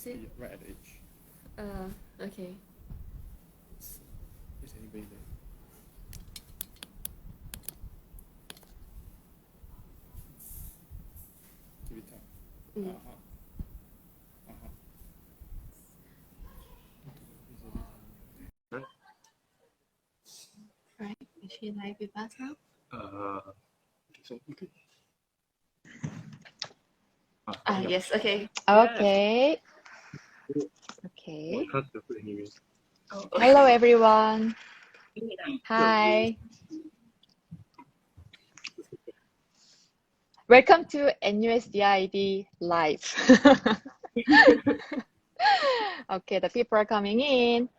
it? Right at the edge. Okay. Is anybody there? Give it time. Right. Is she live with us now? So okay. Yes. Okay. Okay. Okay. Well, I can't put anyway. Oh, Hello, everyone. Hi. Welcome to NUSDID Live. Okay, the people are coming in.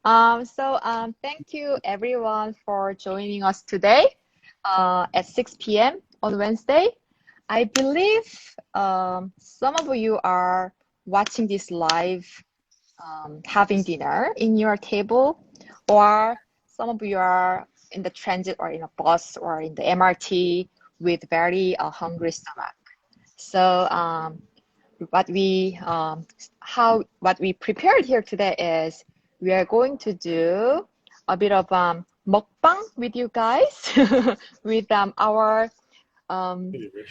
Thank you everyone for joining us today at 6 p.m. on Wednesday. I believe some of you are watching this live having dinner in your table, or some of you are in the transit or in a bus or in the MRT with very hungry stomach. So what we prepared here today is we are going to do a bit of mukbang with you guys with our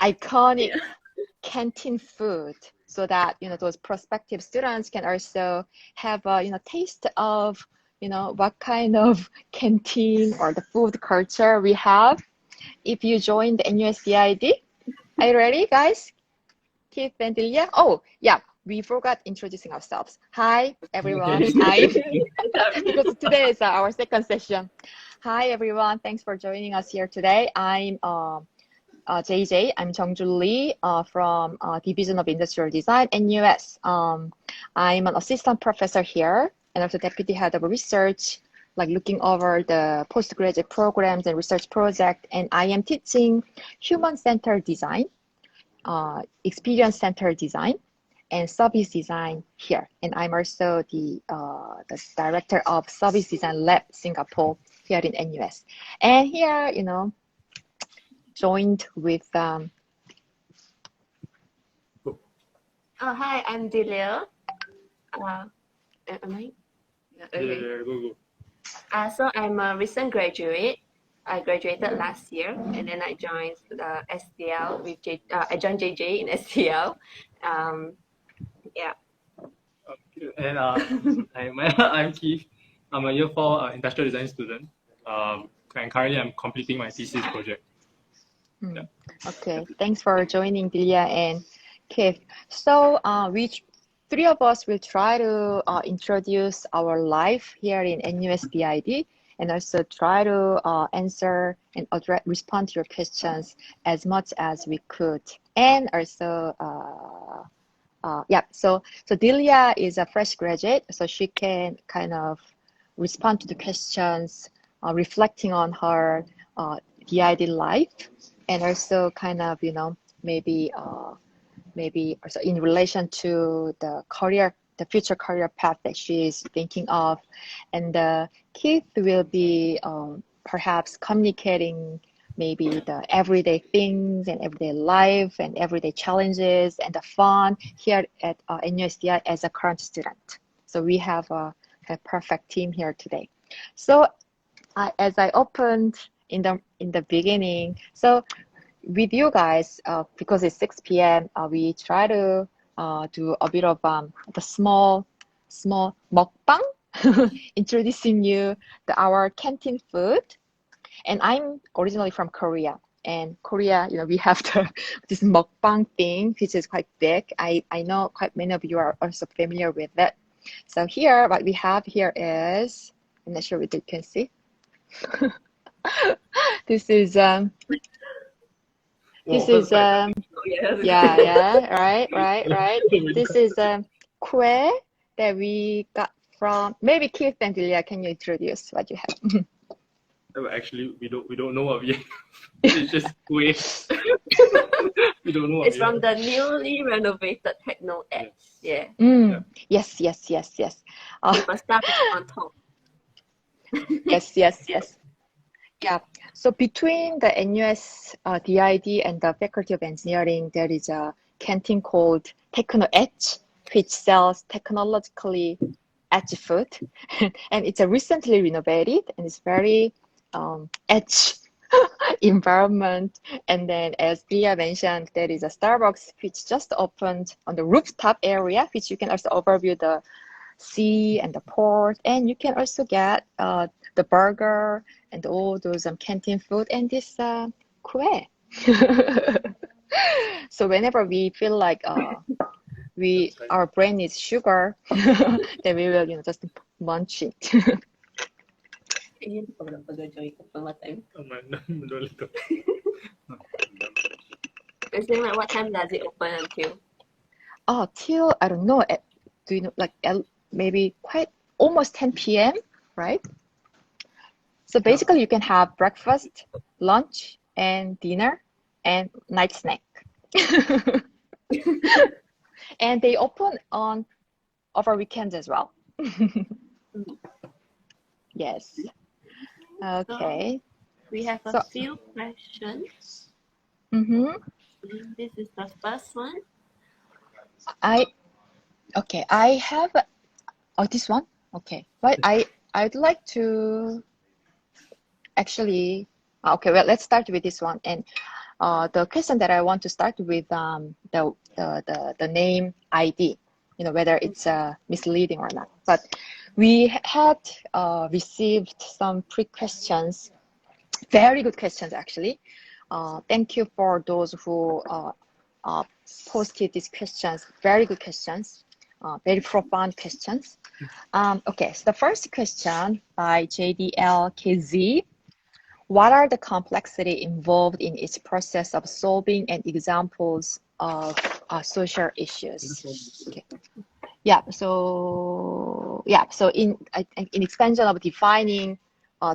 iconic canteen food, so that those prospective students can also have a taste of what kind of canteen or the food culture we have if you join the NUSDID. Are you ready, guys? Keith and Delia. Oh, yeah, we forgot introducing ourselves. Hi, everyone. Hi. Because today is our second session. Hi, everyone. Thanks for joining us here today. I'm JJ. I'm Jung-Joo Lee from Division of Industrial Design, NUS. I'm an assistant professor here and also deputy head of research, like looking over the postgraduate programs and research project. And I am teaching human-centered design, experience-centered design, and service design here. And I'm also the director of Service Design Lab Singapore here in NUS. And here, joined with hi, I'm Delia. Am I? Yeah, okay. Go. So I'm a recent graduate. I graduated last year, and then I joined the SDL with I joined JJ in SDL. Yeah. And I'm Keith. I'm a year 4 industrial design student. And currently I'm completing my thesis project. Yeah. Okay, thanks for joining, Delia and Keith. So three of us will try to introduce our life here in NUSDID, and also try to answer and respond to your questions as much as we could. And also, so Delia is a fresh graduate, so she can kind of respond to the questions, reflecting on her DID life, and also kind of, maybe also in relation to the future career path that she is thinking of. And Keith will be perhaps communicating maybe the everyday things and everyday life and everyday challenges and the fun here at NUSDI as a current student. So we have a perfect team here today. So as I opened in the beginning, so with you guys, because it's 6 p.m., we try to do a bit of the small mukbang, introducing you our canteen food. And I'm originally from Korea. And Korea, we have this mukbang thing, which is quite big. I know quite many of you are also familiar with it. So here, what we have here is, I'm not sure if you can see. This is right, right. This is kue that we got from, maybe Keith and Delia, can you introduce what you have? Actually, we don't know what we have. It's just kue. We don't know what it's from the newly renovated Techno X. Yeah. Yes. With a star on top. Yes. Yeah. So between the NUS DID and the Faculty of Engineering, there is a canteen called Techno Edge. which sells technologically edgy food, and it's a recently renovated and it's very edgy environment. And then, as Delia mentioned, there is a Starbucks which just opened on the rooftop area, which you can also overview the sea and the port, and you can also get the burger and all those canteen food and this kue. So whenever we feel like our brain needs sugar, then we will just munch it. Ayun, pag-joy ko pa time. I think like what time does it open until? Oh, till I don't know. Do you know, like maybe quite almost 10 p.m., right? So basically, you can have breakfast, lunch, and dinner, and night snack. And they open on over weekends as well. Yes. Okay. We have a few questions. Mm-hmm. This is the first one. I have this one. Okay. But I'd like to actually okay, well, let's start with this one. And the question that I want to start with the name ID, whether it's misleading or not. But we had received some pre-questions, very good questions actually. Thank you for those who posted these questions, very good questions, very profound questions. Okay, so the first question by JDLKZ. What are the complexity involved in its process of solving and examples of social issues? Okay. So in expansion of defining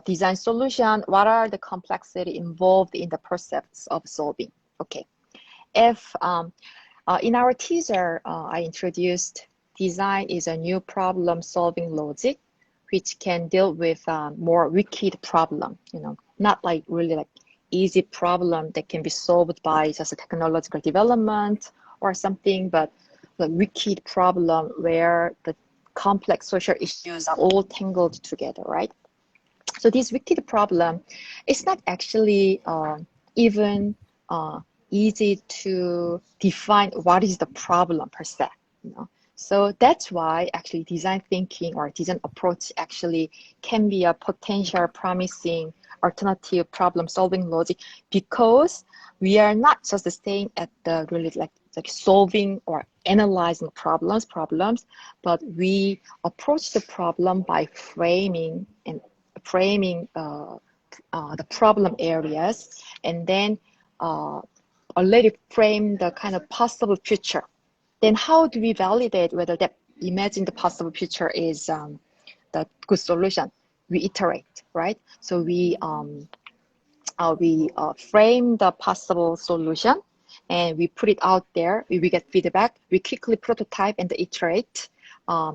design solution, what are the complexity involved in the process of solving? Okay. If in our teaser, I introduced design is a new problem-solving logic, which can deal with more wicked problem, not like really like easy problem that can be solved by just a technological development or something, but the wicked problem where the complex social issues are all tangled together, right? So this wicked problem is not actually even easy to define what is the problem per se, So that's why actually design thinking or design approach actually can be a potential promising alternative problem solving logic, because we are not just staying at the really like solving or analyzing problems, but we approach the problem by framing the problem areas, and then already frame the kind of possible future. Then how do we validate whether that imagined possible future is the good solution? We iterate, right? So we frame the possible solution and we put it out there. We get feedback. We quickly prototype and iterate.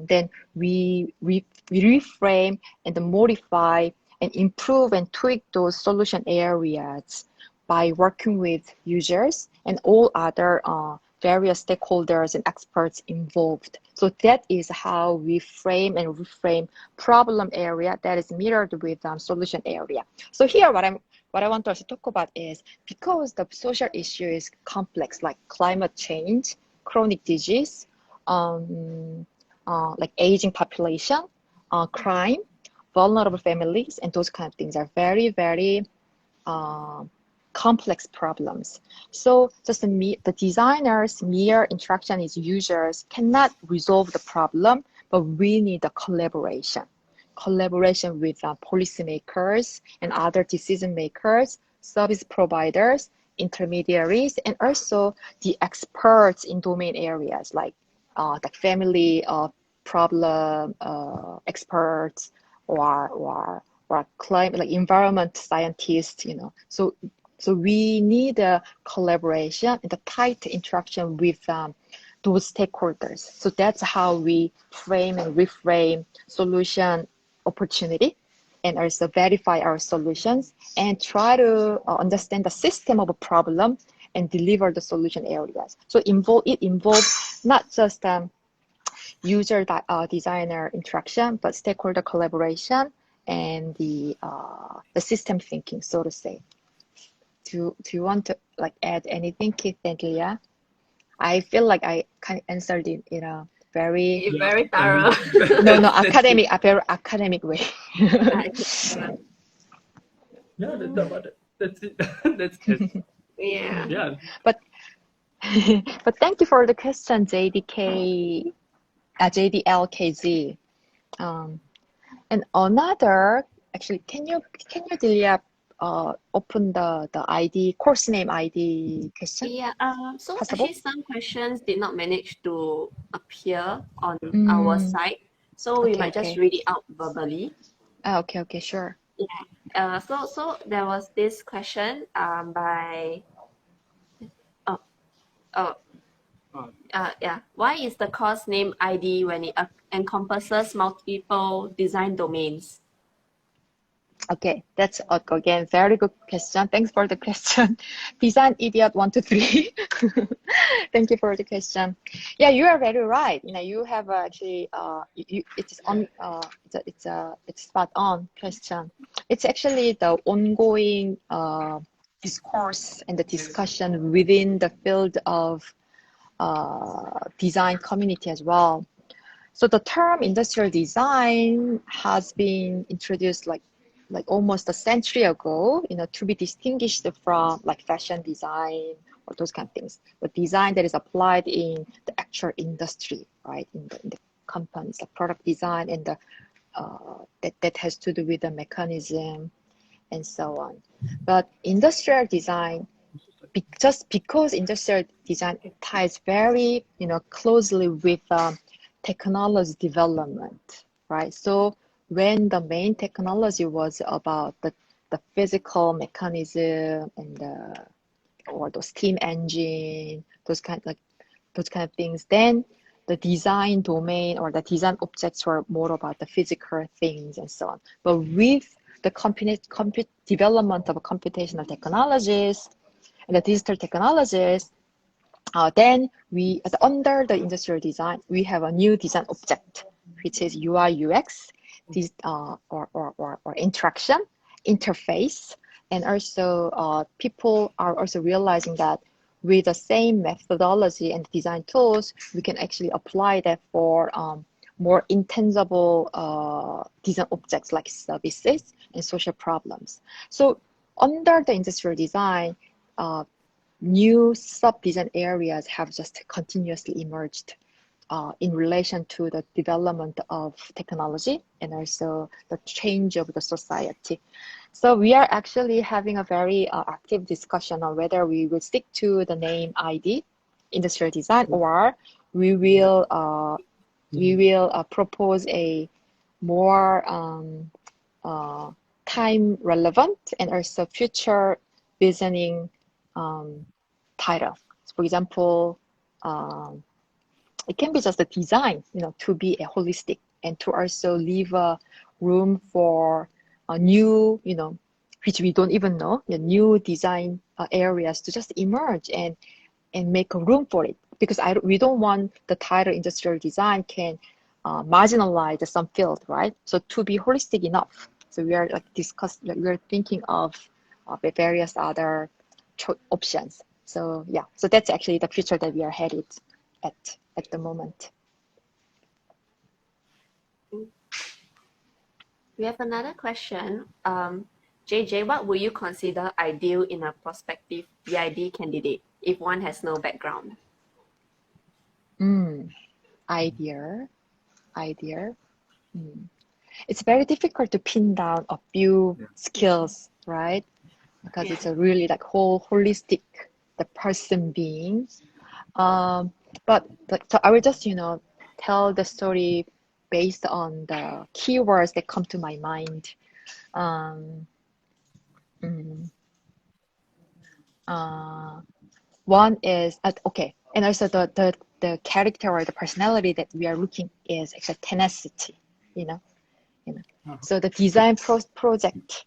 Then we reframe and modify and improve and tweak those solution areas by working with users and all other various stakeholders and experts involved. So that is how we frame and reframe problem area that is mirrored with solution area. So here what I want to also talk about is, because the social issue is complex, like climate change, chronic disease, like aging population, crime, vulnerable families, and those kind of things are very, very complex problems. So just the designers' mere interaction with users cannot resolve the problem, but we need a collaboration with policymakers and other decision makers, service providers, intermediaries, and also the experts in domain areas like the family problem experts or climate, like environment scientists, So we need a collaboration and a tight interaction with those stakeholders. So that's how we frame and reframe solution opportunity, and also verify our solutions and try to understand the system of a problem and deliver the solution areas. So it involves not just designer interaction, but stakeholder collaboration and the system thinking, so to say. Do you want to like add anything, Keith and Delia? I feel like I kind of answered it in a very You're very thorough. no academic a very academic way. Yeah, that's it. That's it. Yeah. Yeah. But thank you for the question, JDLKZ. And another, actually, can you Delia, open the ID course name ID question? Yeah. So Possible? actually, some questions did not manage to appear on our site, so we might just Okay. read it out verbally. Okay, sure. Yeah. So there was this question by oh yeah. Why is the course name ID when it encompasses multiple design domains? Okay, that's again very good question. Thanks for the question. Design idiot 123. Thank you for the question. Yeah, you are very right. You know, you have actually it's on it's spot on question. It's actually the ongoing discourse and the discussion within the field of design community as well. So the term industrial design has been introduced like almost a century ago, you know, to be distinguished from like fashion design or those kind of things. But design that is applied in the actual industry, right? In the companies, the product design and the that has to do with the mechanism and so on. But industrial design, just because industrial design ties very, you know, closely with technology development, right? So when the main technology was about the physical mechanism and or the steam engine, those kind of things, then the design domain or the design objects were more about the physical things and so on. But with the development of computational technologies and the digital technologies, then we, under the industrial design, we have a new design object, which is UI UX, or interaction, interface, and also people are also realizing that with the same methodology and design tools, we can actually apply that for more intangible design objects like services and social problems. So under the industrial design, new sub-design areas have just continuously emerged in relation to the development of technology and also the change of the society. So we are actually having a very active discussion on whether we will stick to the name ID, industrial design, or we will propose a more time relevant and also future visioning title. So for example, it can be just a design, you know, to be a holistic and to also leave a room for a new, you know, which we don't even know, the new design areas to just emerge and make a room for it. Because we don't want the title industrial design can marginalize some field, right? So to be holistic enough. So we are we are thinking of the various other options. So yeah, so that's actually the future that we are headed at the moment. We have another question. JJ, what would you consider ideal in a prospective BID candidate if one has no background? Idea. It's very difficult to pin down a few skills, right? Because it's a really like holistic, the person being. But so I will just, you know, tell the story based on the keywords that come to my mind. One is okay, and also the character or the personality that we are looking is actually tenacity, you know. So the design project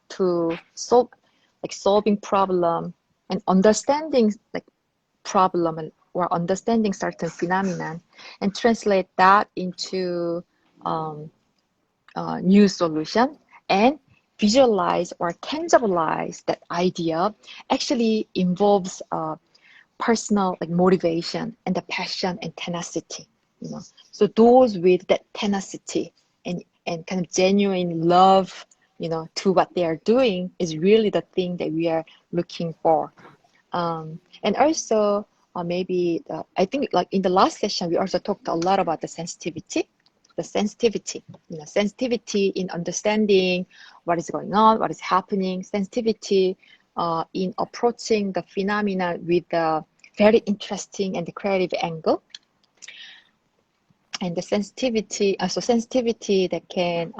to solving problem and understanding like problem or understanding certain phenomenon and translate that into new solution and visualize or tangibilize that idea actually involves personal like motivation and the passion and tenacity, you know. So those with that tenacity and kind of genuine love, you know, to what they are doing is really the thing that we are looking for. And also maybe I think like in the last session we also talked a lot about the sensitivity, you know, sensitivity in understanding what is going on, what is happening, sensitivity in approaching the phenomena with a very interesting and creative angle, and the sensitivity, sensitivity that can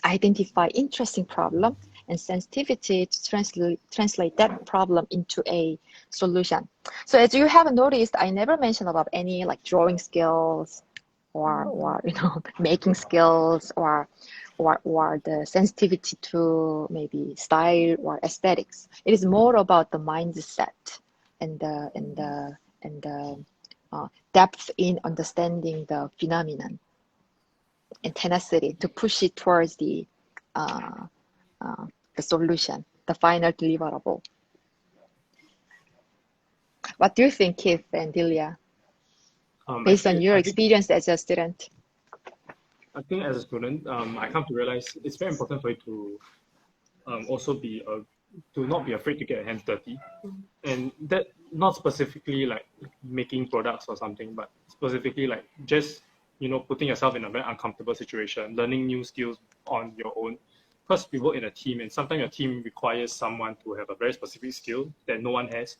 identify interesting problem, and sensitivity to translate that problem into a solution. So as you have noticed, I never mentioned about any like drawing skills or you know, making skills or the sensitivity to maybe style or aesthetics. It is more about the mindset and the depth in understanding the phenomenon and tenacity to push it towards the solution, the final deliverable. What do you think, Keith and Delia, based on your experience as a student? I think as a student, I come to realize it's very important for you to also to not be afraid to get your hands dirty, and that not specifically like making products or something, but specifically like just, you know, putting yourself in a very uncomfortable situation, learning new skills on your own. Because we work in a team, and sometimes your team requires someone to have a very specific skill that no one has,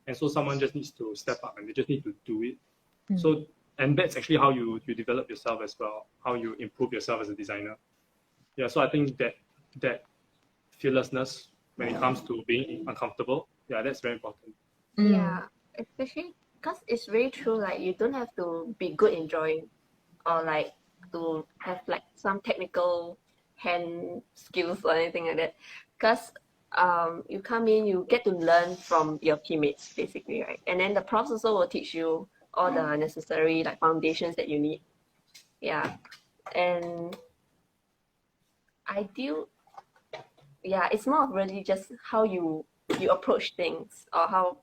and so someone just needs to step up and they just need to do it. So, and that's actually how you develop yourself as well, how you improve yourself as a designer. Yeah, so I think that fearlessness when it comes to being uncomfortable, yeah, that's very important. Yeah, especially because it's very true. Like you don't have to be good in drawing, or like to have like some technical hand skills or anything like that. Because you come in, you get to learn from your teammates basically, right? And then the profs also will teach you all the necessary like foundations that you need. Yeah, and yeah, it's more of really just how you approach things, or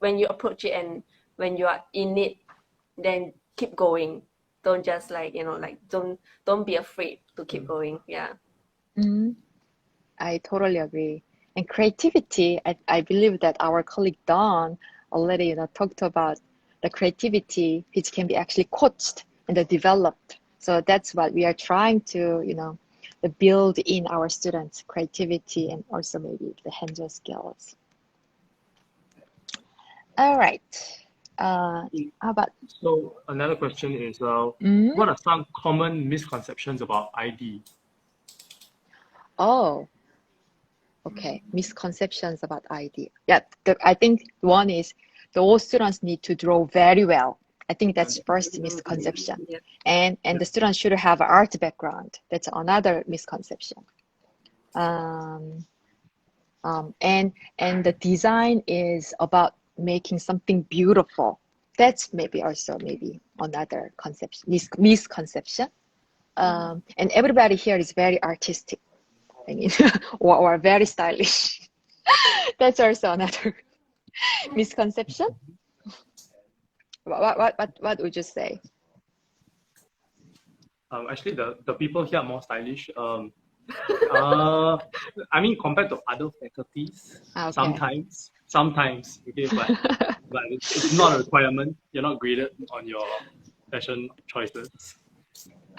when you approach it, and when you are in it, then keep going. Don't just like, you know, like don't be afraid to keep going. Yeah. I totally agree. And creativity, I believe that our colleague Dawn already, you know, talked about the creativity which can be actually coached and developed. So that's what we are trying to, you know, build in our students, creativity and also maybe the hands-on skills. All right. How about? So another question is, what are some common misconceptions about ID? Oh, okay. Misconceptions about ID. Yeah, I think one is all students need to draw very well. I think that's first misconception. Yeah. And the students should have an art background. That's another misconception. And the design is about making something beautiful. That's maybe also another misconception. And everybody here is very artistic, I mean, or very stylish. That's also another misconception. What would you say? Actually, the people here are more stylish. I mean, compared to other faculties, Okay. sometimes, okay, but it's not a requirement. You're not graded on your fashion choices.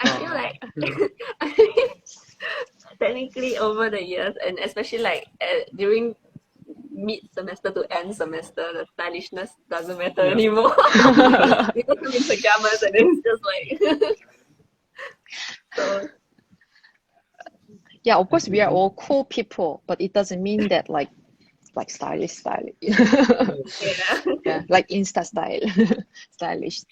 I feel like technically over the years, and especially like during mid-semester to end semester, the stylishness doesn't matter anymore. People come in pajamas and then it's just like so. Yeah, of course we are all cool people, but it doesn't mean that like stylish. Yeah, like Insta style, stylish.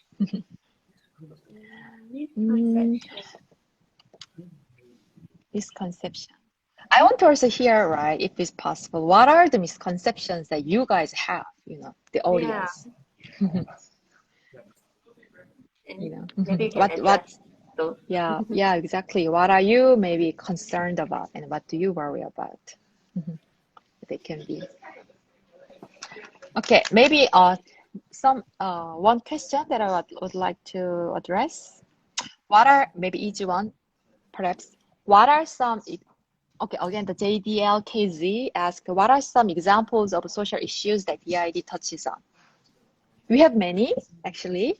Misconception. I want to also hear, right, if it's possible, what are the misconceptions that you guys have, you know, the audience? And you know. maybe you can What address those. yeah, exactly. What are you maybe concerned about, and what do you worry about? Mhm. They can be. Okay, maybe some one question that I would like to address. What are maybe easy one, perhaps? What are some okay, again, the JDLKZ asked, what are some examples of social issues that DID touches on? We have many, actually,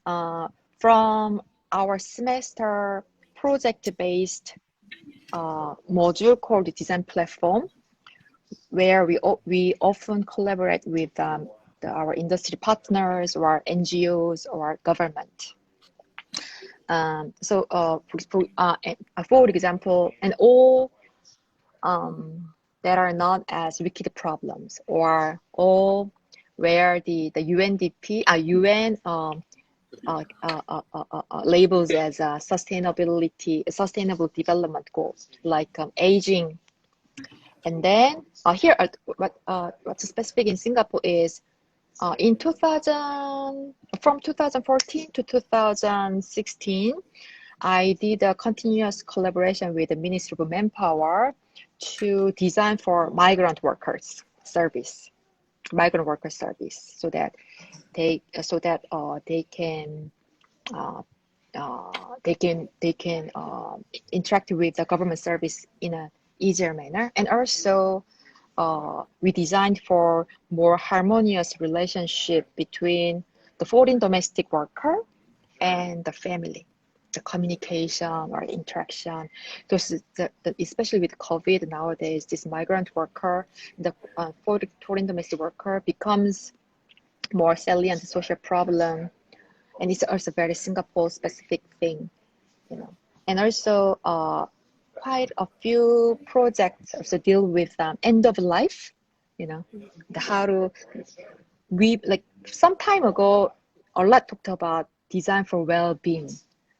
from our semester project-based module called Design Platform, where we often collaborate with our industry partners or NGOs or government. For example, and all that are not as wicked problems, or all where the UNDP, UN labels as sustainable development goals, like aging. And then here, what's specific in Singapore is in 2000, from 2014 to 2016, I did a continuous collaboration with the Ministry of Manpower to design for migrant workers service, so that they can interact with the government service in a easier manner. And also we designed for more harmonious relationship between the foreign domestic worker and the family, the communication or interaction. Especially with COVID nowadays, this migrant worker, the foreign domestic worker becomes more salient social problem, and it's also very Singapore specific thing, you know. And also quite a few projects also deal with end of life, you know, like some time ago, a lot talked about design for well-being,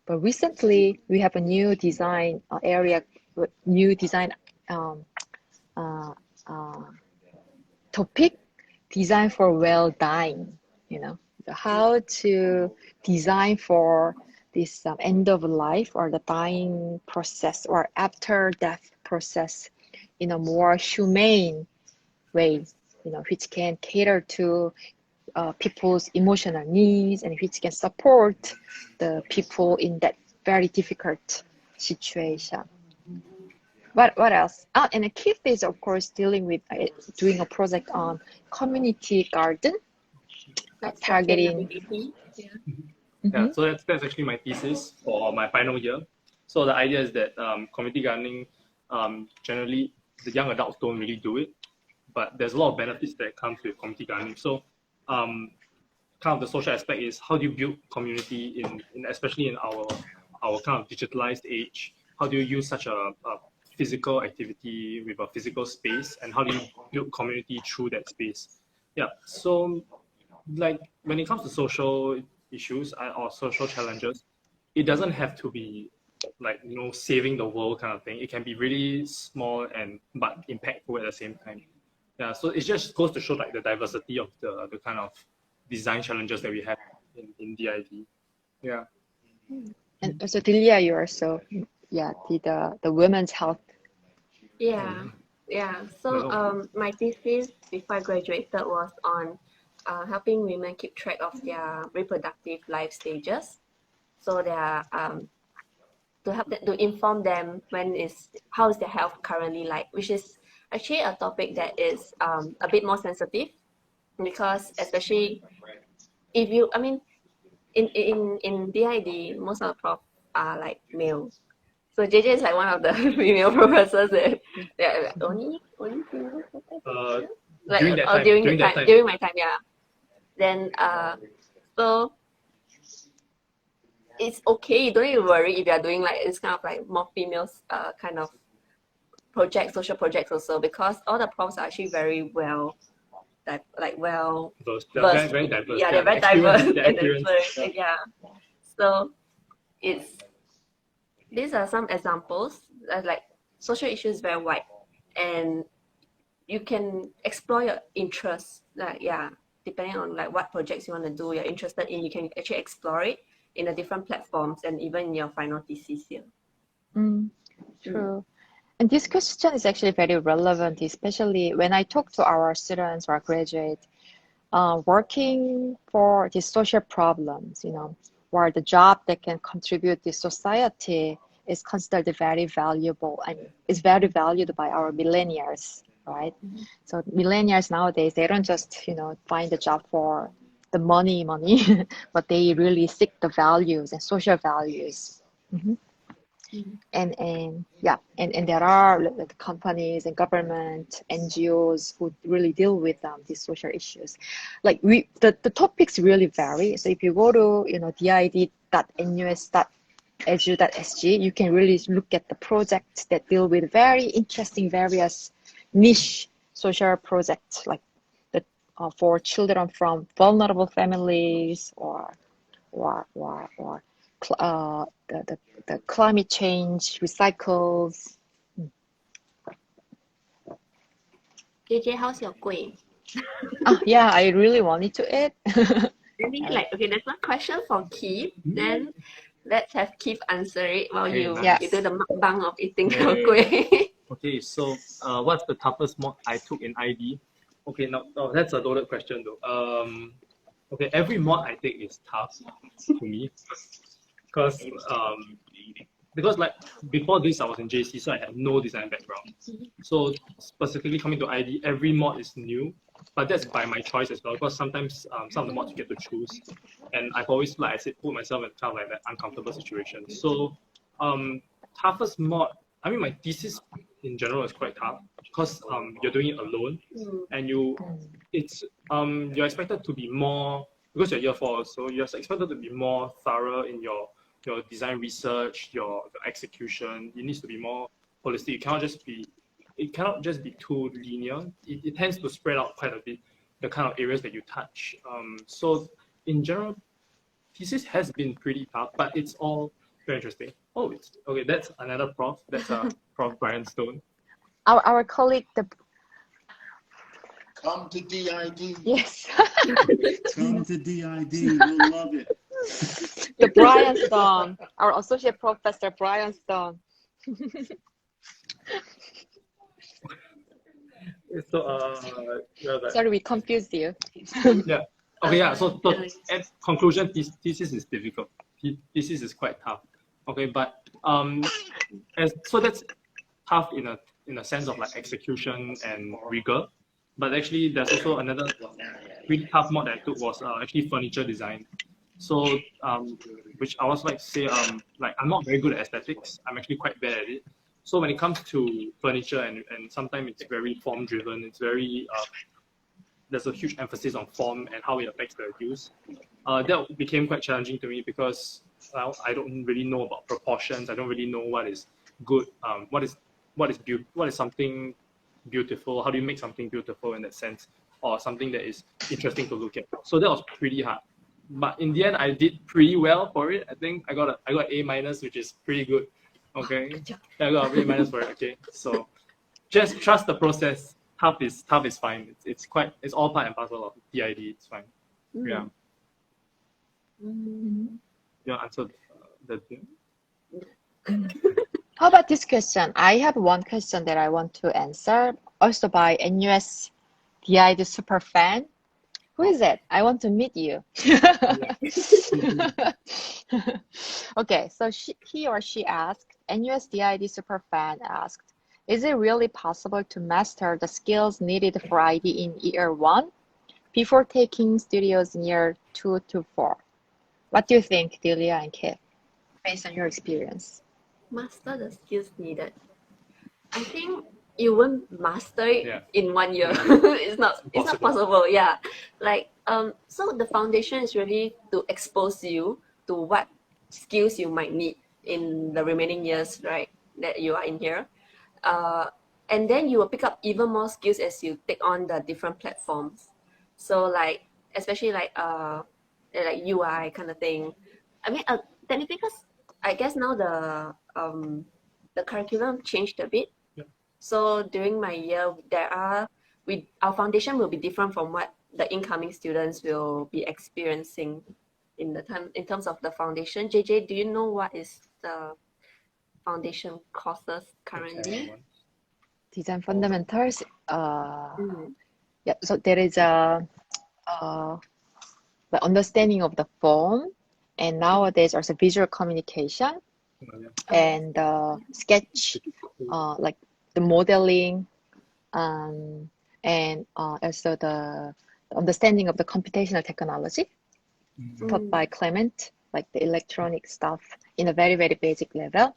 but recently we have a new design area, new design topic, design for well-dying, you know, how to design for this end of life or the dying process or after death process in a more humane way, you know, which can cater to people's emotional needs and which can support the people in that very difficult situation. What else? And Keith is of course dealing with doing a project on community garden, Like targeting. sustainability. Yeah. Yeah, so that's actually my thesis for my final year. So the idea is that community gardening, generally the young adults don't really do it, but there's a lot of benefits that comes with community gardening. So kind of the social aspect is how do you build community in especially in our kind of digitalized age? How do you use such a physical activity with a physical space, and how do you build community through that space? Yeah, so like when it comes to social issues or social challenges, it doesn't have to be like, you know, saving the world kind of thing. It can be really small and but impactful at the same time. Yeah, so it just goes to show like the diversity of the kind of design challenges that we have in DID. Yeah. And also Delia, you also the women's health. Yeah. So my thesis before I graduated was on helping women keep track of their reproductive life stages. So they are to help them, to inform them how is their health currently like, which is actually a topic that is a bit more sensitive, because especially if you, I mean, in DID most of the prof are like male. So JJ is like one of the female professors that are like only female professors. Like during my time, yeah. Then so it's okay. You don't need to worry if you're doing like this kind of like more females kind of projects, social projects also, because all the profs are actually very well, well They're versed. very diverse. Yeah, they're very diverse and experienced. yeah. So these are some examples that like social issues is very wide, and you can explore your interests, like depending on like what projects you want to do, you're interested in, you can actually explore it in the different platforms and even in your final thesis year. True. And this question is actually very relevant, especially when I talk to our students or graduates working for these social problems, where the job that can contribute to society is considered very valuable and is very valued by our millennials, right? So millennials nowadays, they don't just, find a job for the money, but they really seek the values and social values. And there are like, companies and government NGOs who really deal with these social issues. Like the topics really vary. So if you go to did.nus.edu.sg, you can really look at the projects that deal with very interesting various niche social projects, like for children from vulnerable families or the climate change, recycles. JJ, how's your kueh? Yeah, I really wanted to eat. Maybe there's one question for Keith. Then let's have Keith answer it while Okay, you nice. do the mukbang of eating Yeah. your kueh. Okay, so what's the toughest mod I took in ID? Okay, now that's a loaded question though. Okay, every mod I take is tough to me because like before this I was in JC, so I had no design background. So specifically coming to ID, every mod is new, but that's by my choice as well, because sometimes some of the mods you get to choose, and I've always, like I said, put myself in kind of like that uncomfortable situation. So toughest mod, I mean my thesis in general is quite tough because you're doing it alone, and you're expected to be more, because you're year 4, so you're expected to be more thorough in your design research, your execution. It needs to be more holistic. It cannot just be too linear. It tends to spread out quite a bit, the kind of areas that you touch. So in general, thesis has been pretty tough, but it's all very interesting. Oh, it's okay. That's another prof. That's Prof. Brian Stone. Our colleague, Come to DID. yes, Come to DID. You'll love it. the Brian Stone, our associate professor Brian Stone. So Sorry, we confused you. yeah. Okay, yeah. So at conclusion, thesis is difficult. Thesis is quite tough. Okay, but so that's tough in a sense of like execution and rigor. But actually, there's also another really tough mod that I took was actually furniture design. So which I was like to say like I'm not very good at aesthetics. I'm actually quite bad at it. So when it comes to furniture and sometimes it's very form driven, it's very there's a huge emphasis on form and how it affects the use. That became quite challenging to me because I don't really know about proportions. I don't really know what is good. What is something beautiful? How do you make something beautiful in that sense, or something that is interesting to look at? So that was pretty hard. But in the end, I did pretty well for it. I think I got A-, which is pretty good. Okay, I got A- for it. Okay, so just trust the process. Tough is fine. It's all part and parcel of DID. It's fine. Yeah. You answered the thing. How about this question? I have one question that I want to answer, also by NUS DID super fan. Who is it? I want to meet you. Okay, so he or she asked, NUS DID super fan asked, is it really possible to master the skills needed for ID in year 1 before taking studios in year 2 to 4? What do you think, Delia and Keith, based on your experience? Master the skills needed. I think you won't master it in 1 year. It's not possible. Yeah, like so the foundation is really to expose you to what skills you might need in the remaining years, right, that you are in here. And then you will pick up even more skills as you take on the different platforms. So like especially like UI kind of thing. I mean technically, because I guess now the curriculum changed a bit. So during my year, our foundation will be different from what the incoming students will be experiencing. in terms of the foundation. JJ, do you know what is the foundation courses currently? Design fundamentals. Mm. Yeah. So there is a the understanding of the form, and nowadays also visual communication and sketch, like the modeling, and also the understanding of the computational technology taught by Clement, like the electronic stuff in a very, very basic level.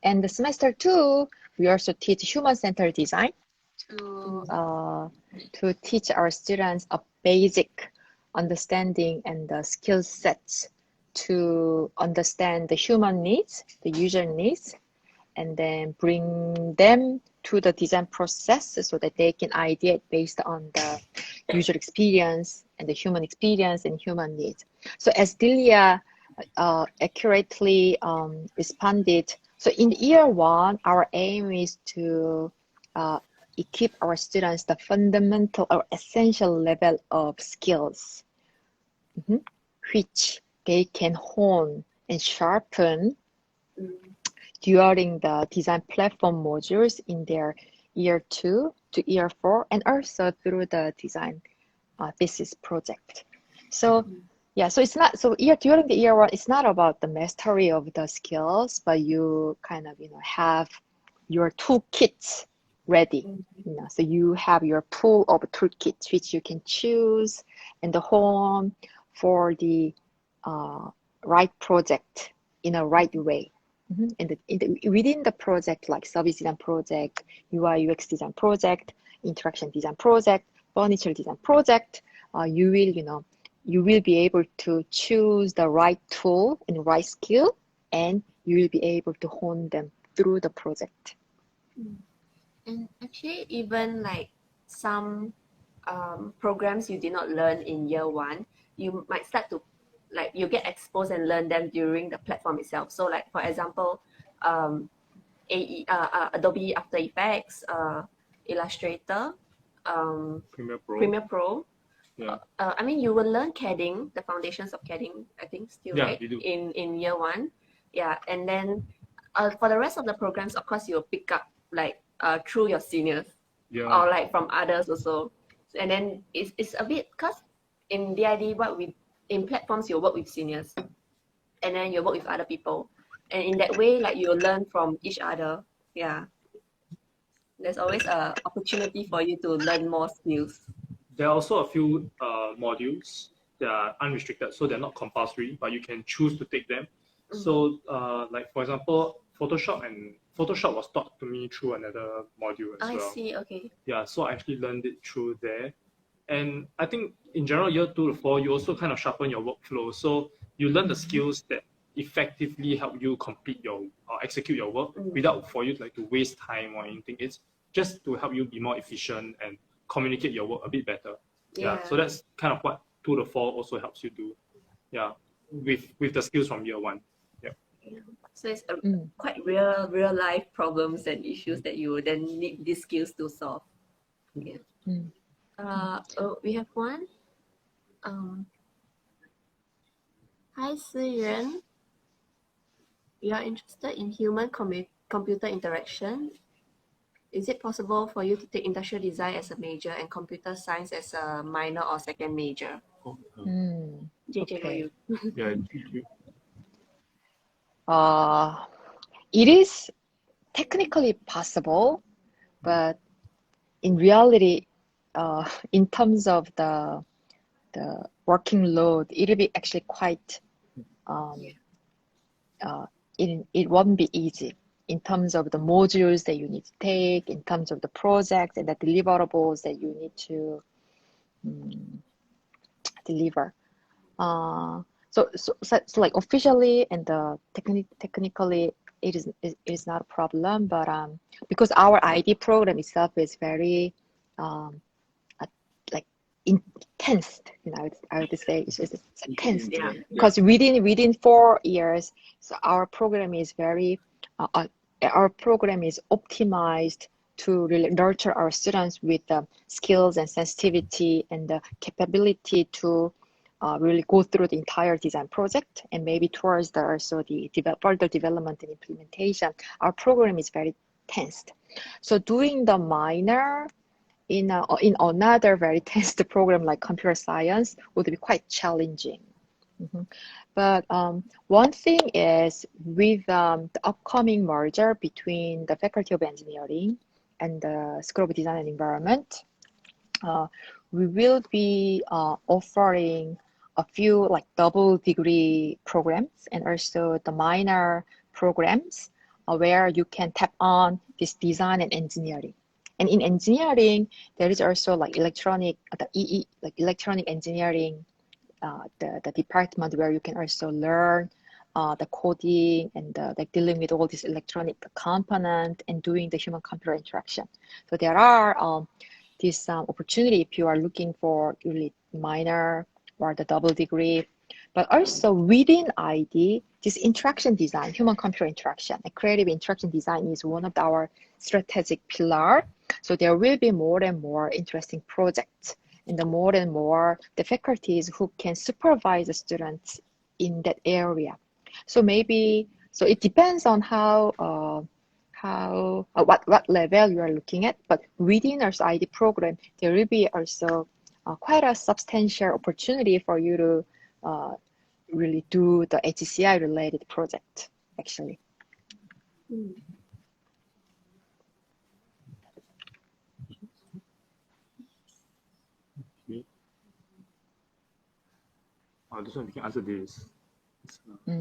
And the semester 2, we also teach human-centered design to teach our students a basic understanding and the skill sets to understand the human needs, the user needs, and then bring them to the design process so that they can ideate based on the user experience and the human experience and human needs. So as Delia accurately responded, so in year 1, our aim is to equip our students the fundamental or essential level of skills, which they can hone and sharpen during the design platform modules in their year 2 to year 4, and also through the design thesis project. So yeah, so it's not during the year 1, it's not about the mastery of the skills, but you kind of have your toolkits ready. So you have your pool of toolkits which you can choose and hone for the right project in a right way. And within the project, like service design project, UI UX design project, interaction design project, furniture design project, you will be able to choose the right tool and right skill, and you will be able to hone them through the project. And actually, even like some programs you did not learn in year 1, you might start to you get exposed and learn them during the platform itself. So like, for example, Adobe After Effects, Illustrator, Premiere Pro. Yeah. I mean, you will learn CADing, the foundations of CADing, I think, still, Yeah, right? you do. In year 1. Yeah, and then for the rest of the programs, of course, you'll pick up through your seniors or like from others also. And then it's a bit, because in DID, in platforms, you work with seniors, and then you work with other people. And in that way, like, you learn from each other. Yeah. There's always an opportunity for you to learn more skills. There are also a few modules that are unrestricted, so they're not compulsory, but you can choose to take them. So, like for example, Photoshop was taught to me through another module as well. I see. Okay. Yeah, so I actually learned it through there. And I think in general, year 2 to 4, you also kind of sharpen your workflow. So you learn the skills that effectively help you complete your or execute your work without for you to waste time or anything. It's just to help you be more efficient and communicate your work a bit better. Yeah. So that's kind of what 2 to 4 also helps you do. Yeah. With the skills from year 1. Yeah. So it's quite real life problems and issues that you then need these skills to solve. Yeah. We have one. Hi, Siyuan. You are interested in human computer interaction. Is it possible for you to take industrial design as a major and computer science as a minor or second major? JJ, for you. Yeah. It is technically possible, but in reality, in terms of the working load, it'll be actually quite it won't be easy in terms of the modules that you need to take, in terms of the project and the deliverables that you need to deliver. So like officially and technically, it is not a problem, but because our ID program itself is very intense, I would say it's intense, because within 4 years, so our program is optimized to really nurture our students with the skills and sensitivity and the capability to really go through the entire design project, and maybe towards the also the further development and implementation, our program is very tensed. So doing the minor in another very tensed program like computer science would be quite challenging. But one thing is with the upcoming merger between the Faculty of Engineering and the School of Design and Environment, we will be offering a few like double degree programs and also the minor programs where you can tap on this design and engineering. And in engineering, there is also like electronic engineering, the department where you can also learn the coding and like dealing with all this electronic component and doing the human-computer interaction. So there are this opportunity if you are looking for really minor or the double degree, but also within ID, this interaction design, human-computer interaction, and creative interaction design is one of our strategic pillar. So there will be more and more interesting projects, and the more and more the faculties who can supervise the students in that area. So maybe, so it depends on what level you are looking at, but within our ID program, there will be also quite a substantial opportunity for you to really do the HCI related project, actually. This one we can answer this. I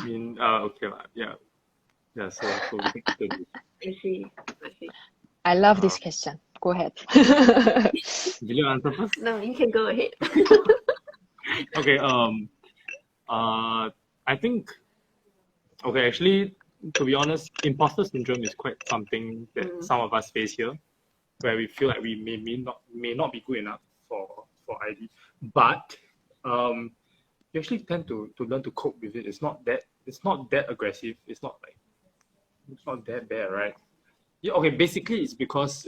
mean, okay, yeah. So we can answer this. I see. I love this question. Go ahead. Will you answer first? No, you can go ahead. Okay. I think. Okay, actually, to be honest, imposter syndrome is quite something that some of us face here, where we feel like we may not be good enough for ID, but you actually tend to learn to cope with it. It's not that aggressive. It's not that bad, right? Yeah, okay, basically it's because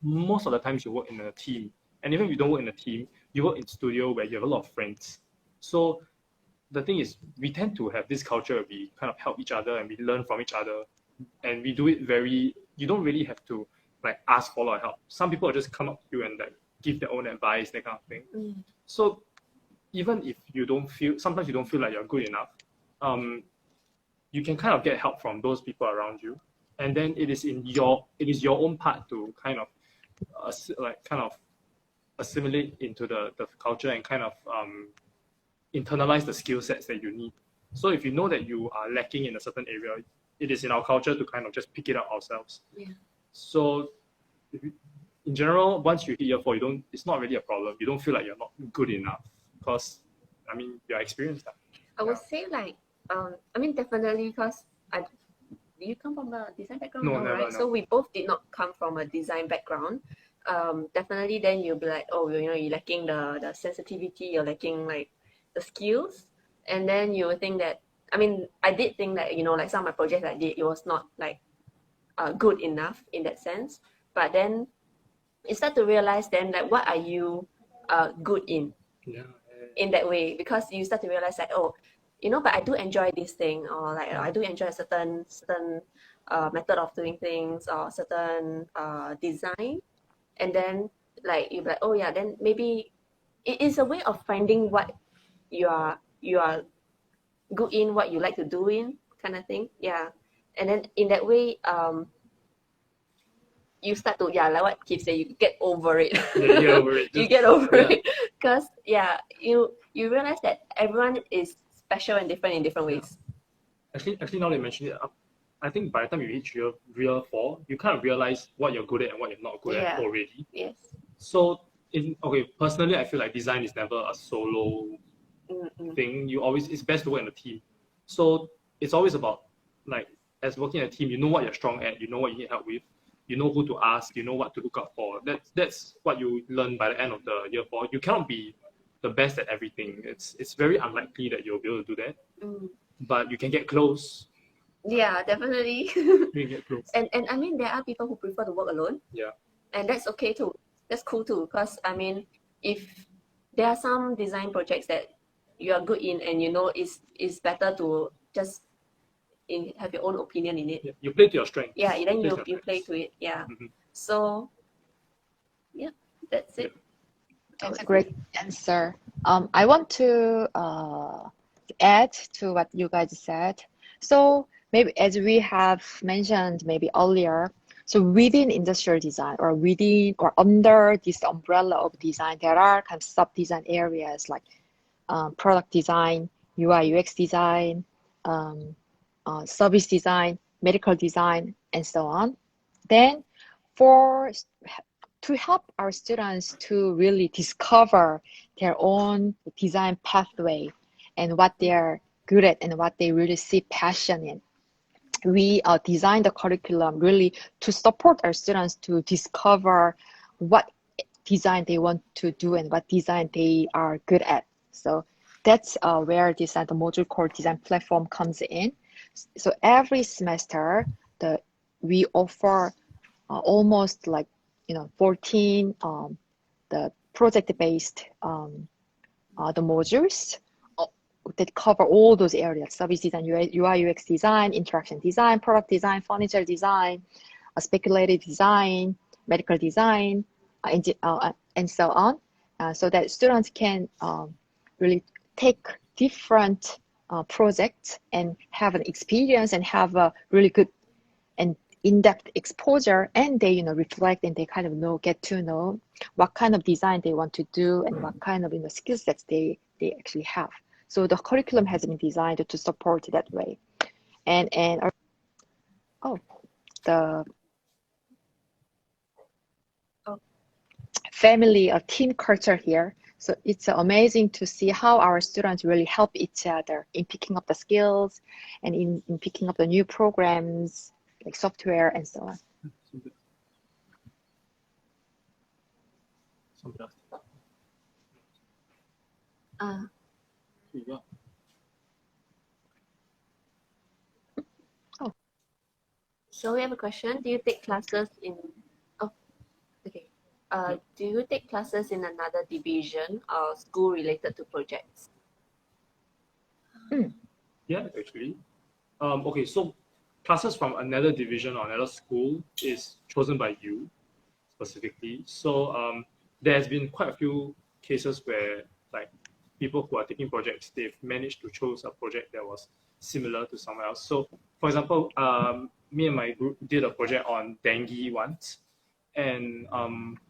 most of the times you work in a team, and even if you don't work in a team, you work in studio where you have a lot of friends. So the thing is, we tend to have this culture where we kind of help each other and we learn from each other, and we do it you don't really have to like ask for a lot of help. Some people will just come up to you and like give their own advice, that kind of thing. So even if sometimes you don't feel like you're good enough, you can kind of get help from those people around you. And then it is your own part to kind of assimilate into the culture and kind of internalize the skill sets that you need. So if you know that you are lacking in a certain area, it is in our culture to kind of just pick it up ourselves. Yeah. So in general, once you hit year 4, it's not really a problem. You don't feel like you're not good enough because, I mean, you're experienced. I would say like, I mean, definitely because do you come from a design background? No, never, right? no. So we both did not come from a design background. Definitely then you'll be like, oh, you're lacking the sensitivity, you're lacking like the skills. And then you would think that, I mean, I did think that, like some of my projects I did, it was not like good enough in that sense. But then you start to realize then like, what are you good in? Yeah. In that way, because you start to realize that, oh, but I do enjoy this thing, or like I do enjoy a certain method of doing things or certain design, and then like you're like, oh yeah, then maybe it is a way of finding what you are good in, what you like to do in, kind of thing. Yeah. And then in that way, you start to, like what Keith said, you get over it. Yeah, you get over it. You get over it. Because, you realize that everyone is special and different in different ways. Actually, now that you mention it, I think by the time you reach year 4, you kind of realize what you're good at and what you're not good at already. Yes. So, personally, I feel like design is never a solo thing. It's best to work in a team. So it's always about like, as working in a team, you know what you're strong at, you know what you need help with, you know who to ask, you know what to look out for. That's what you learn by the end of the year 4. You cannot be the best at everything. It's very unlikely that you'll be able to do that. But you can get close. Yeah, definitely. You can get close. And I mean, there are people who prefer to work alone. Yeah. And that's okay too. That's cool too. Because I mean, if there are some design projects that you are good in and you know it's better to just have your own opinion in it. Yeah, you play to your strengths. Yeah, then Play to your you play strengths. to it. Yeah. Mhm. So yeah, that's it. That's a great answer. I want to add to what you guys said. So maybe as we have mentioned maybe earlier, so within industrial design or within or under this umbrella of design, there are kind of sub-design areas like product design, UI UX design, service design, medical design, and so on. Then to help our students to really discover their own design pathway and what they're good at and what they really see passion in, we designed the curriculum really to support our students to discover what design they want to do and what design they are good at. So that's where the module called design platform comes in. So every semester, we offer almost like 14 the project-based the modules that cover all those areas: service design, UI UX design, interaction design, product design, furniture design, speculative design, medical design, and so on, so that students can really take different projects and have an experience and have a really good and in-depth exposure, and they reflect and they kind of get to know what kind of design they want to do and what kind of skill sets they actually have. So the curriculum has been designed to support that way. And the family team culture here. So it's amazing to see how our students really help each other in picking up the skills and in picking up the new programs like software and so on. Yeah. So we have a question. Do you take classes in? Oh, okay. Do you take classes in another division or school related to projects? Yeah, actually. Okay, so classes from another division or another school is chosen by you specifically. So there has been quite a few cases where like people who are taking projects, they've managed to choose a project that was similar to someone else. So for example, me and my group did a project on dengue once, and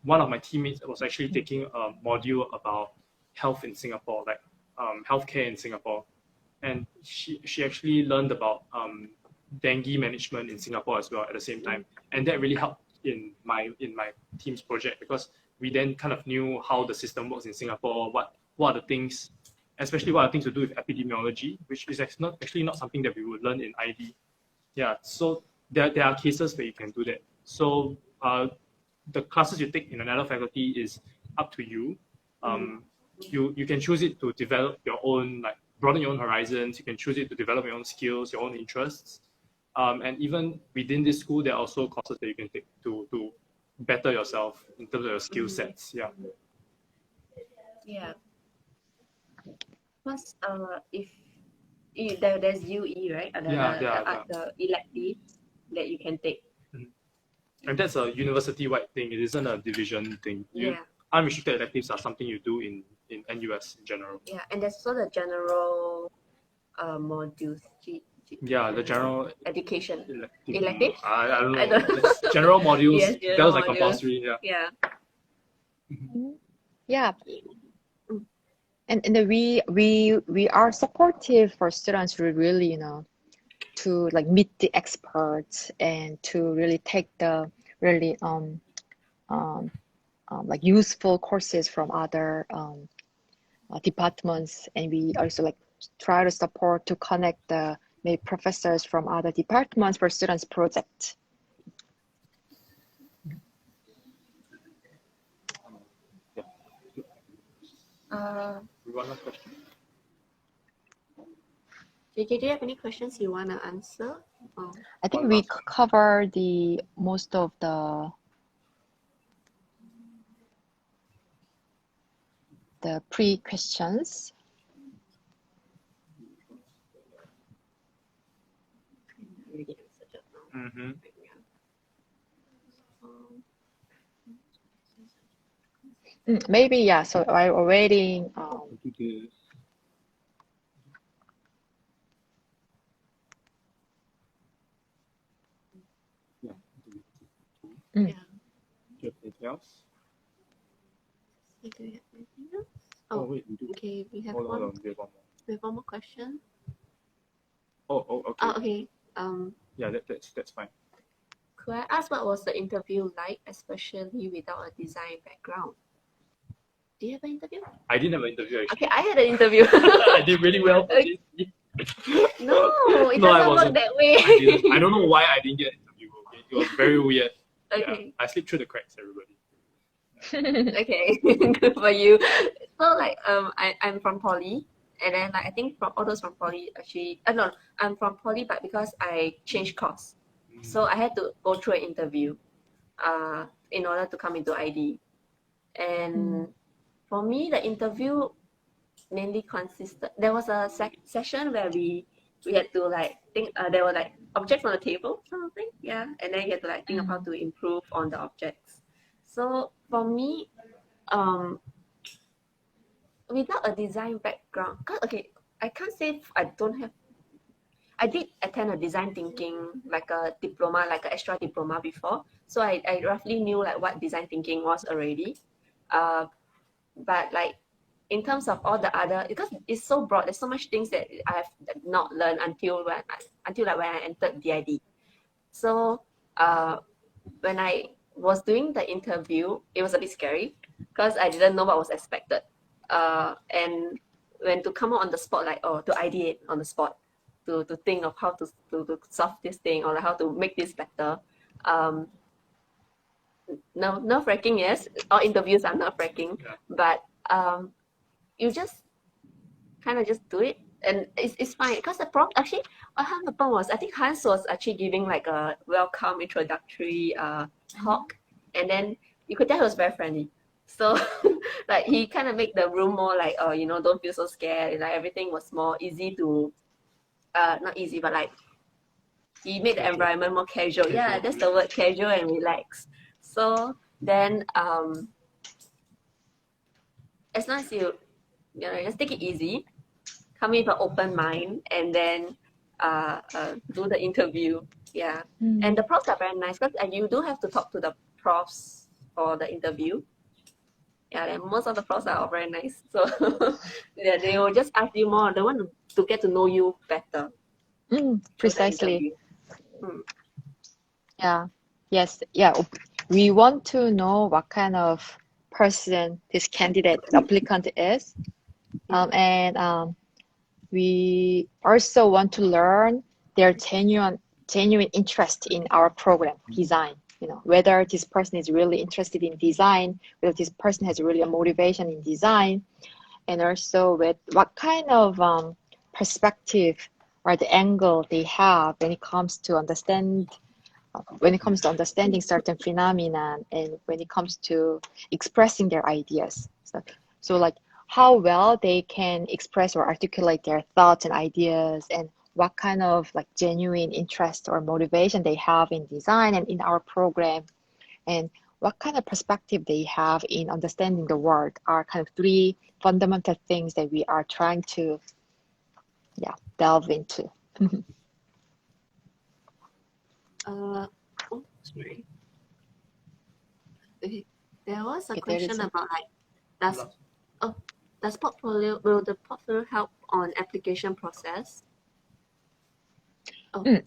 one of my teammates was actually taking a module about health in Singapore, like healthcare in Singapore, and she actually learned about dengue management in Singapore as well at the same time, and that really helped in my team's project, because we then kind of knew how the system works in Singapore, what are the things, especially what are things to do with epidemiology, which is actually not something that we would learn in IB. Yeah, so there are cases where you can do that. So the classes you take in another faculty is up to you. You can choose it to develop your own, like broaden your own horizons. You can choose it to develop your own skills, your own interests. And even within this school, there are also courses that you can take to better yourself in terms of your skill sets. Yeah. Yeah. Plus, if there's UE, right? The electives that you can take. And that's a university-wide thing. It isn't a division thing. Unrestricted electives are something you do in NUS in general. Yeah, and there's also the general modules. Yeah, the general education elective. I don't know. I don't know. General modules. Yes, that general was like modules. compulsory. Yeah. Yeah. Yeah. And we are supportive for students to really to like meet the experts and to really take the really like useful courses from other departments, and we also like try to support to connect the maybe professors from other departments for students project. One last question. JJ, do you have any questions you want to answer? I think we cover the most of the the pre-questions. Already answered just now. Mm-hmm. Maybe, yeah, so I already, Do this. Yeah. Mm. Yeah. Do you have anything else? Do we have anything else? Oh, Oh, wait, we do. okay. We have Hold one. on, we have one more. We have one more question. Oh, okay. Oh, okay. Yeah, that's fine. Could I ask what was the interview like, especially without a design background? Do you have an interview? I didn't have an interview actually. Okay, I had an interview. I did really well for Okay. this. No, it No, I doesn't work wasn't. that way. I didn't. I don't know why I didn't get an interview. Okay, it was very weird. Okay. Yeah, I slipped through the cracks, everybody. Okay, good for you. So like I'm from poly, and then like I think from all those from poly actually no, I'm from poly, but because I changed course, so I had to go through an interview in order to come into ID. And for me the interview mainly consisted, there was a session where we had to like think, there were like objects on the table sort of thing, yeah, and then you had to like think of how to improve on the objects. So for me, without a design background, cause okay, I can't say I don't have. I did attend a design thinking like a diploma, like an extra diploma before, so I roughly knew like what design thinking was already. But like in terms of all the other, because it's so broad, there's so much things that I have not learned until like when I entered DID. So when I was doing the interview, it was a bit scary because I didn't know what was expected. And when to come out on the spot, like to ideate on the spot, to think of how to solve this thing or like how to make this better. Nerve-wracking, yes. All interviews are nerve-wracking, Yeah. but you just kind of just do it, and it's fine. Because the prompt actually, what happened was I think Hans was actually giving like a welcome introductory talk, and then you could tell he was very friendly. So like he kind of made the room more like don't feel so scared. Like everything was more easy to not easy, but like he made the Casual. environment more casual. Yeah, Casual. that's the word, casual and relaxed. So then as long as you just take it easy, come in with an open mind, and then do the interview. Yeah. And the profs are very nice because you do have to talk to the profs for the interview. Yeah, and most of the profs are all very nice. So yeah, they will just ask you more. They want to get to know you better. Precisely. Mm. Yeah. We want to know what kind of person this candidate applicant is, and we also want to learn their genuine interest in our program design. Whether this person is really interested in design, whether this person has really a motivation in design, and also with what kind of perspective or the angle they have when it comes to understanding certain phenomena, and when it comes to expressing their ideas. So like how well they can express or articulate their thoughts and ideas, and what kind of like genuine interest or motivation they have in design and in our program, and what kind of perspective they have in understanding the world are kind of three fundamental things that we are trying to delve into. Sorry. Okay. There was a Okay, there is question a- about like will the portfolio help on application process?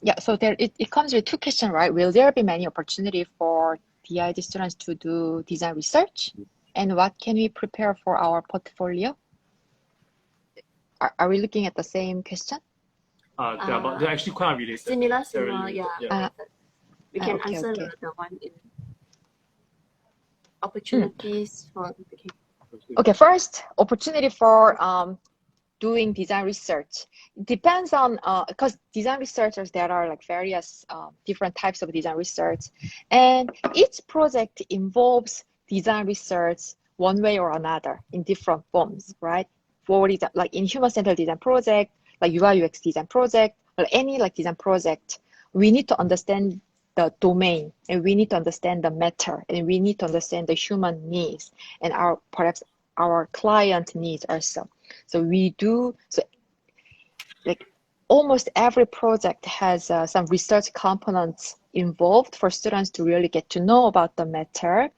Yeah, so it comes with two questions, right? Will there be many opportunity for DID students to do design research? And what can we prepare for our portfolio? Are we looking at the same question? They're actually quite related. Similar, They're really yeah. related, Related. We can okay, answer okay. the one in opportunities for Okay, first, opportunity for doing design research. It depends on, because design researchers, there are like various different types of design research, and each project involves design research one way or another in different forms, right? For design, like in human-centered design project, like UI UX design project, or any like design project, we need to understand the domain, and we need to understand the matter, and we need to understand the human needs and perhaps our client needs also. So like almost every project has some research components involved for students to really get to know about the matter.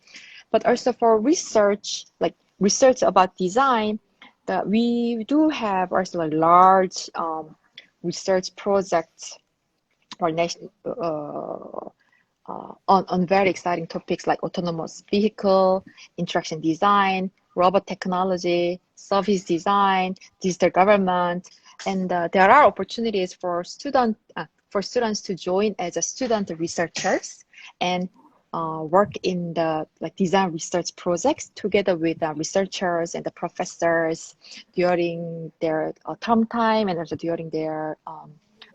But also for research, like research about design, that we do have also a large research projects or on very exciting topics like autonomous vehicle, interaction design, robot technology, service design, digital government, and there are opportunities for students to join as a student researchers and work in the like design research projects together with researchers and the professors during their term time, and also during their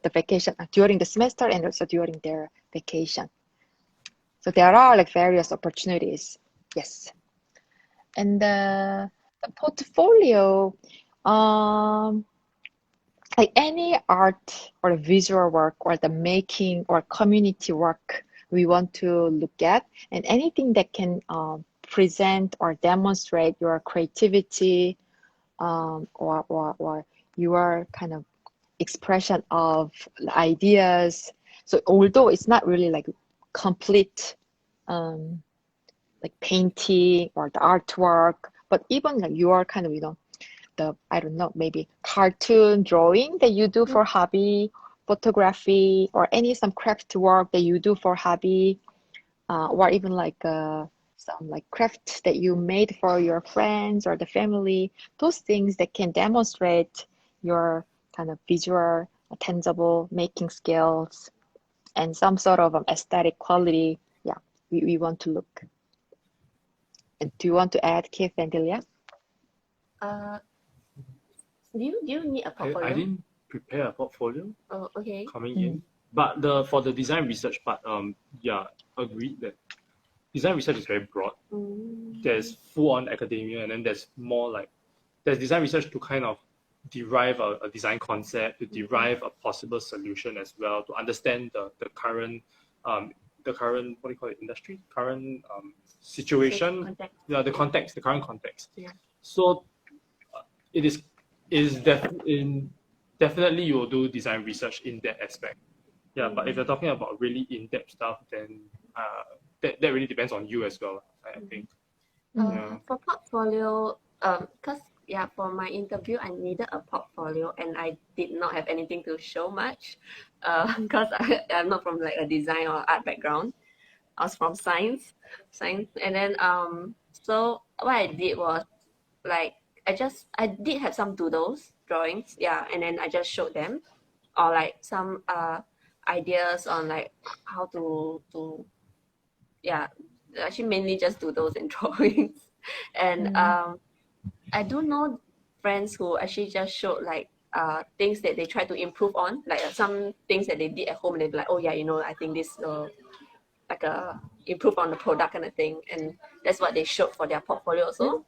the vacation, during the semester, and also during their vacation. So there are like various opportunities. Yes. And the portfolio, like any art or visual work or the making or community work we want to look at, and anything that can present or demonstrate your creativity or your kind of expression of ideas. So although it's not really like complete like painting or the artwork, but even like your kind of, I don't know, maybe cartoon drawing that you do for hobby, photography, or some craft work that you do for hobby, or even like some like craft that you made for your friends or the family, those things that can demonstrate your kind of visual, tangible making skills and some sort of aesthetic quality. Yeah, we want to look. And do you want to add, Keith and Delia? Do you need a portfolio? I didn't prepare a portfolio Oh, okay. coming in, but for the design research part, yeah, agreed that design research is very broad. There's full-on academia, and then there's more like there's design research to kind of derive a design concept, to derive a possible solution as well, to understand the current what do you call it, industry, current situation, Context. yeah, the current context. Yeah. So it is definitely you will do design research in that aspect. Yeah, but if you're talking about really in-depth stuff, then that really depends on you as well, I think. For portfolio, because for my interview I needed a portfolio, and I did not have anything to show much, because I'm not from like a design or art background. I was from science, and then so what I did was like I did have some doodles, drawings, and then I just showed them, or like some ideas on like how to actually mainly just doodles and drawings. And I do know friends who actually just showed like things that they try to improve on, like some things that they did at home, and they'd be like, oh yeah, I think this like improve on the product kind of thing, and that's what they showed for their portfolio also.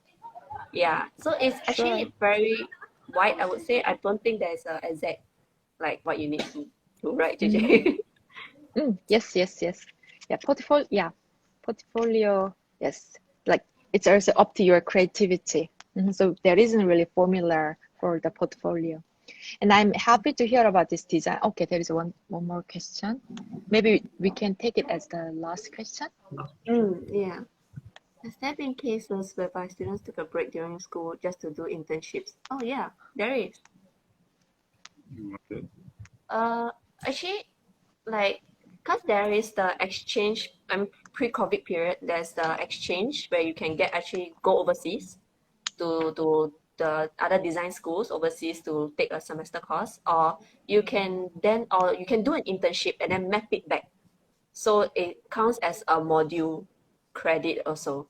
Yeah, so it's actually very wide, I would say. I don't think there's a exact like what you need to write, JJ. Yes. Yeah, portfolio. Yes, like it's also up to your creativity. So there isn't really a formula for the portfolio. And I'm happy to hear about this design. Okay, there is one more question. Maybe we can take it as the last question. Yeah. Has there been cases whereby students took a break during school just to do internships? Oh yeah, there is. You want it? Actually, like, because there is the exchange, pre-COVID period, there's the exchange where you can actually go overseas to the other design schools overseas to take a semester course, or you can do an internship and then map it back. So it counts as a module credit also.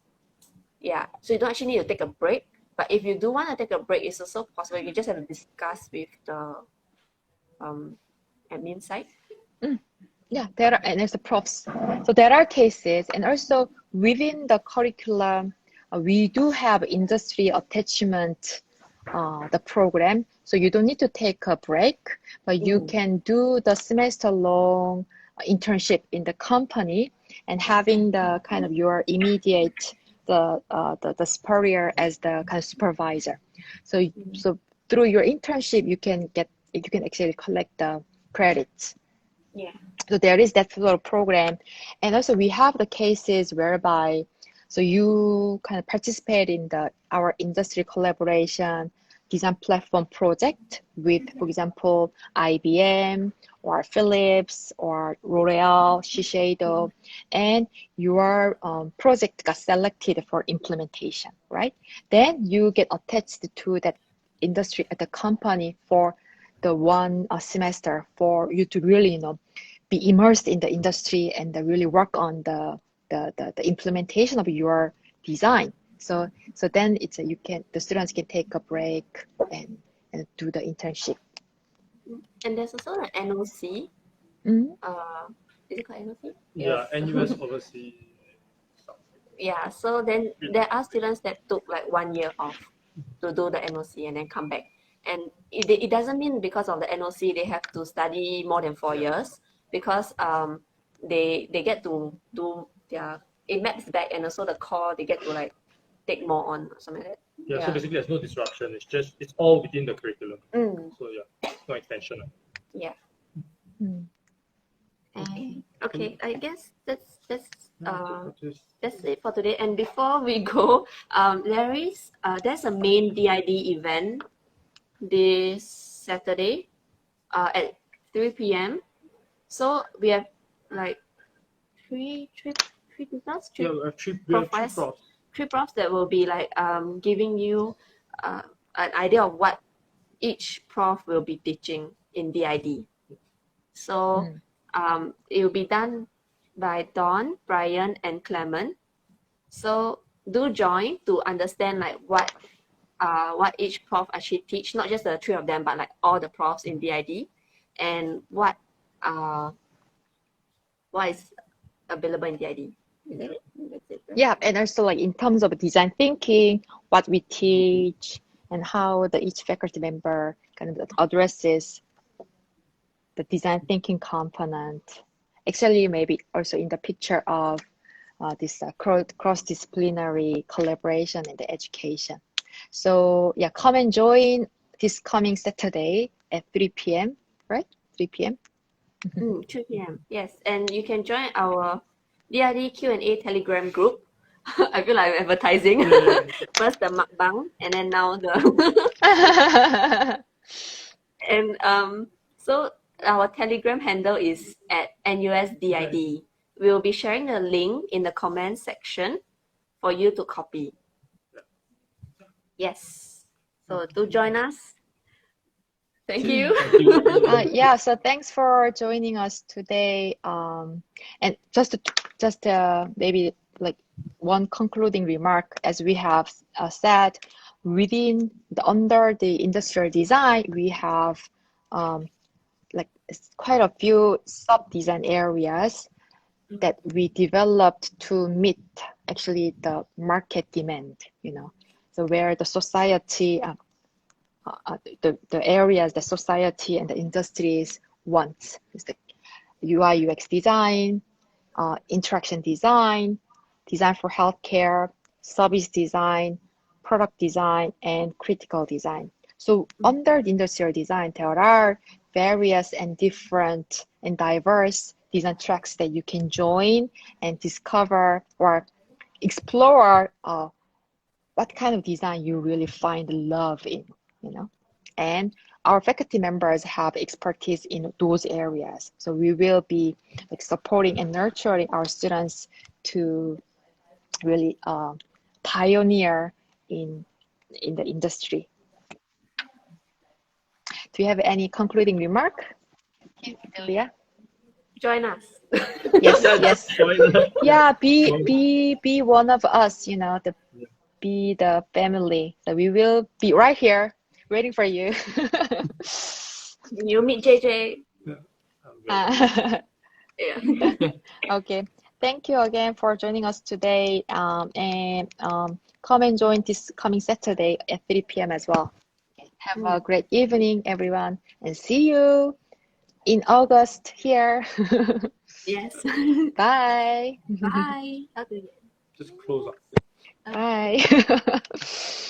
Yeah, so you don't actually need to take a break, but if you do want to take a break, it's also possible. You just have to discuss with the admin side. Yeah, and there's the profs. So there are cases, and also within the curriculum, we do have industry attachment, the program. So you don't need to take a break, but you can do the semester-long internship in the company and having the kind of your immediate the superior as the kind of supervisor. So through your internship, you can actually collect the credits. Yeah. So there is that sort of program, and also we have the cases whereby so you kind of participate in our industry collaboration design platform project with, for example, IBM or Philips or L'Oreal, Shiseido, and your project got selected for implementation, right? Then you get attached to that industry at the company for the one semester for you to really, be immersed in the industry and really work on the implementation of your design. So then the students can take a break and do the internship. And there's also an NOC. Mm-hmm. Is it called NOC? Yeah, Yes. NUS overseas. Yeah, so then there are students that took like 1 year off to do the NOC and then come back. And it doesn't mean because of the NOC they have to study more than 4 years, because they get to do it maps back, and also the core they get to like take more on or something like that. Yeah, so basically there's no disruption. It's all within the curriculum. Mm. So yeah, it's no extension. Yeah. Mm. Okay, I guess that's it for today. And before we go, there's a main DID event this Saturday at 3 p.m. So we have like three tutors, Yeah, we have three profs that will be like giving you an idea of what each prof will be teaching in DID. So it will be done by Dawn, Brian, and Clement. So do join to understand like what each prof actually teach, not just the three of them, but like all the profs in DID, and what is available in DID. That's it, right? Yeah, and also like in terms of design thinking, what we teach and how each faculty member kind of addresses the design thinking component. Actually, maybe also in the picture of this cross-disciplinary collaboration in the education. So yeah, come and join this coming Saturday at 3 p.m., right? 3 p.m. 2 p.m. Yes, and you can join our DID Q&A Telegram group. I feel like I'm advertising. First the mukbang, and then now the and so our Telegram handle is at NUSDID. We'll be sharing the link in the comment section for you to copy. Yes. So do join us. Thank you. Yeah, so thanks for joining us today. And just maybe like one concluding remark, as we have said, under the industrial design, we have like quite a few sub-design areas that we developed to meet actually the market demand, so where the society, the areas the society and the industries want is the UI UX design, interaction design, design for healthcare, service design, product design, and critical design. So under the industrial design, there are various and different and diverse design tracks that you can join and discover or explore what kind of design you really find love in, and our faculty members have expertise in those areas. So we will be like supporting and nurturing our students to really pioneer in the industry. Do you have any concluding remark, Delia? Join us. Yes. Yeah, be one of us, be the family. So we will be right here waiting for you. You meet JJ. Yeah. Okay. Thank you again for joining us today. And come and join this coming Saturday at 3 p.m. as well. Have a great evening, everyone, and see you in August here. Yes. Bye. Bye. Okay. Just close up. Bye.